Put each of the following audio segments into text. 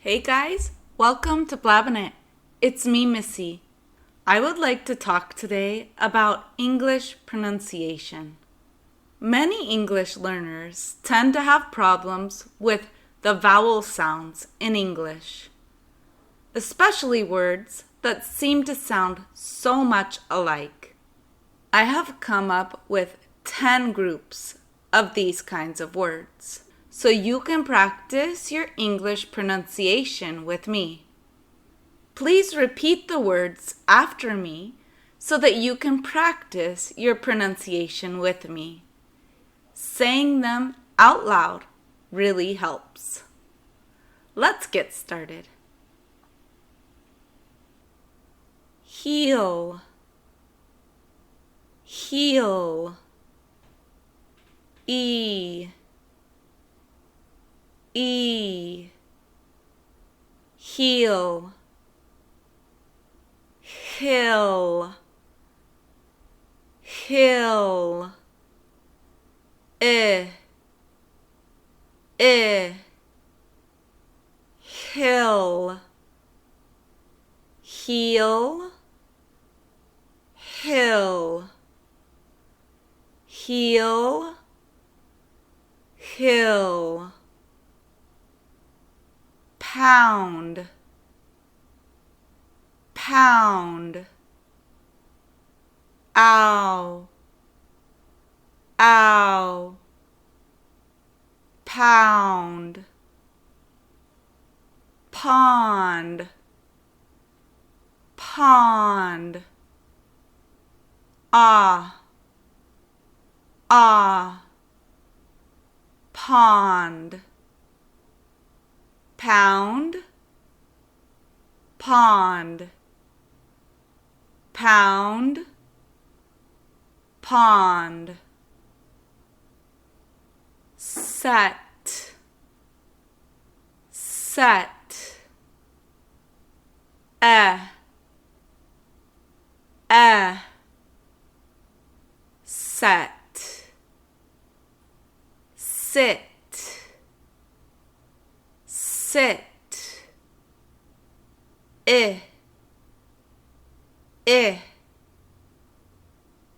Hey guys, welcome to Blabbin' It. It's me, Missy. I would like to talk today about English pronunciation. Many English learners tend to have problems with the vowel sounds in English, especially words that seem to sound so much alike. I have come up with 10 groups of these kinds of words, so you can practice your English pronunciation with me. Please repeat the words after me so that you can practice your pronunciation with me. Saying them out loud really helps. Let's get started. Heel, heel, e, heel, hill, hill, hill, heel, hill, heel, hill, pound, pound, ow, ow, pound, pond, pond, ah, pond, pound, pond, pound, pond, set, set, set, sit, sit,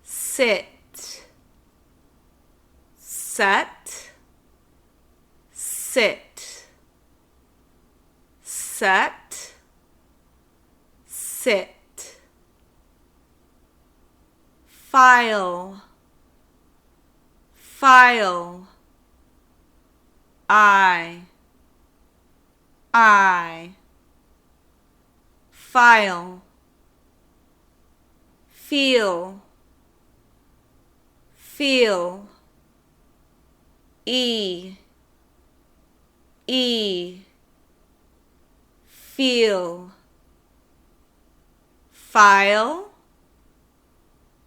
sit, set, sit, set, sit, file, file, file, feel, feel, feel, file,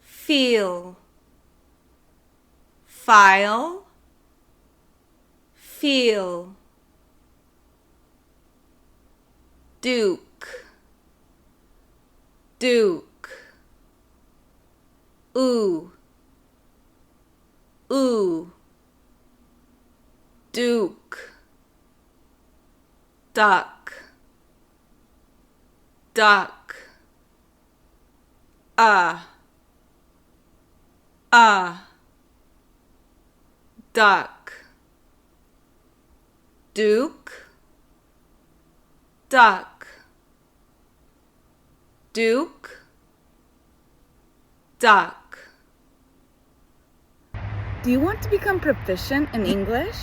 feel, file, feel, duke, duke, duke, duck, duck, duck, duke, duck, duke, duck. Do you want to become proficient in English?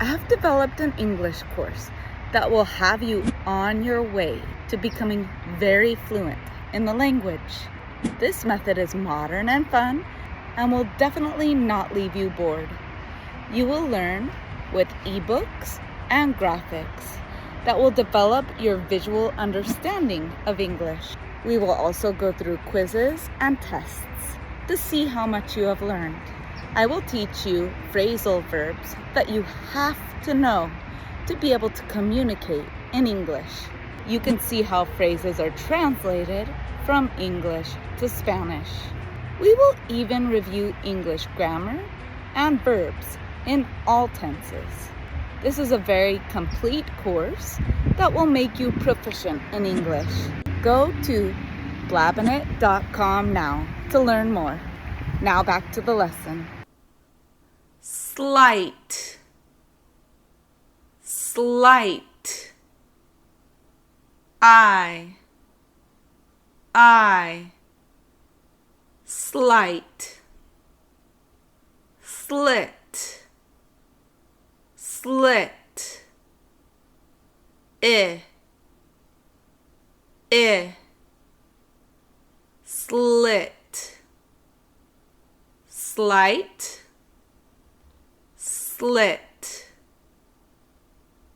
I have developed an English course that will have you on your way to becoming very fluent in the language. This method is modern and fun and will definitely not leave you bored. You will learn with ebooks and graphics that will develop your visual understanding of English. We will also go through quizzes and tests to see how much you have learned. I will teach you phrasal verbs that you have to know to be able to communicate in English. You can see how phrases are translated from English to Spanish. We will even review English grammar and verbs in all tenses. This is a very complete course that will make you proficient in English. Go to blabinit.com now to learn more. Now back to the lesson. Slight, slight. I, slight. Slit, slit. Slit. Slight, slit.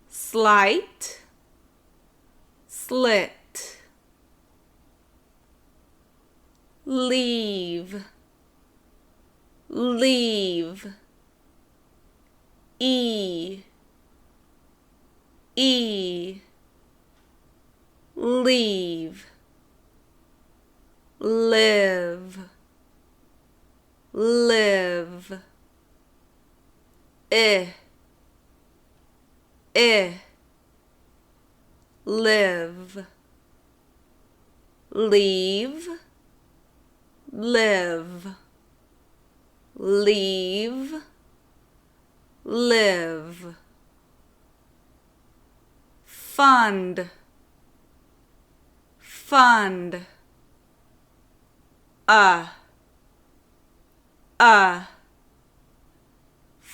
Slight, slit. Leave, leave. Leave. Live, live. Live. Leave, live. Leave, live. Fund, fund.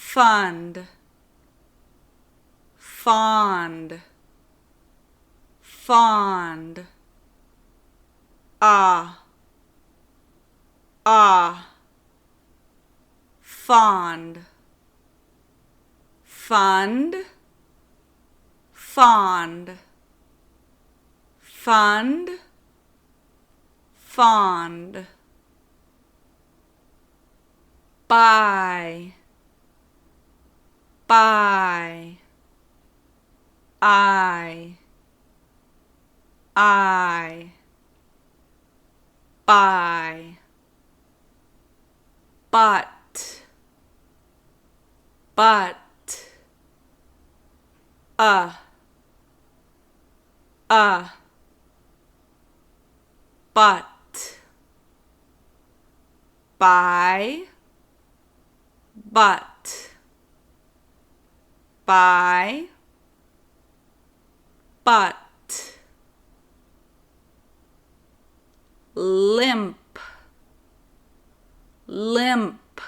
Fund, fond, fond. Fond, fund, fond. Fund, fond. Buy, buy. Buy. But, but. Buy, but. Buy, but. Limp, limp.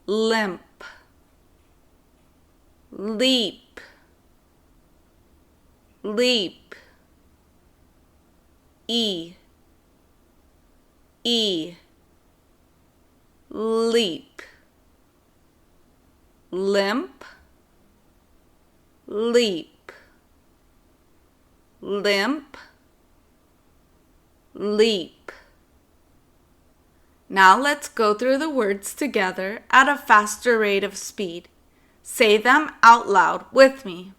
Limp. Leap, leap. Leap. Limp, leap. Limp, leap. Now let's go through the words together at a faster rate of speed. Say them out loud with me.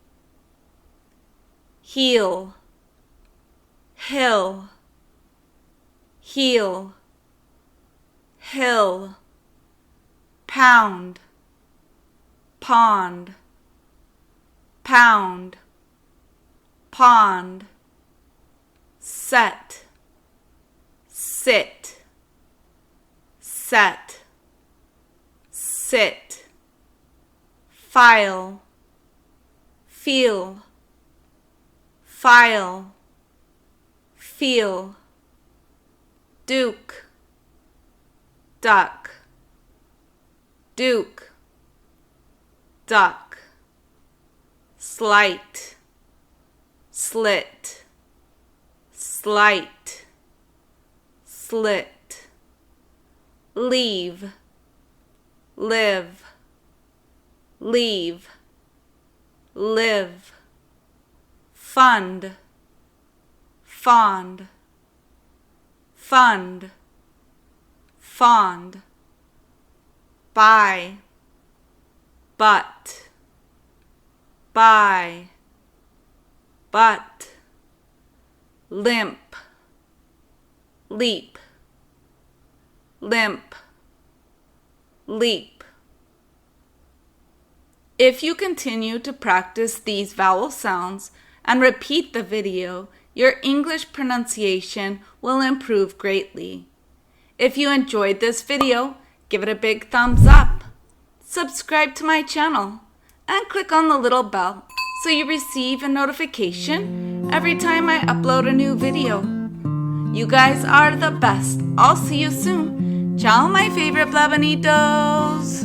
Heel, hill, heel, hill. Pound, pond, pound, pond. Set, sit, set, sit. File, feel, file, feel. Duke, duck, duke, duck. Slight, slit, slight, slit. Leave, live, leave, live. Fund, fond, fund, fond. Buy, but, buy, but. Limp, leap, limp, leap. If you continue to practice these vowel sounds and repeat the video, your English pronunciation will improve greatly. If you enjoyed this video, give it a big thumbs up, subscribe to my channel, and click on the little bell so you receive a notification every time I upload a new video. You guys are the best. I'll see you soon. Ciao, my favorite Blabanitos!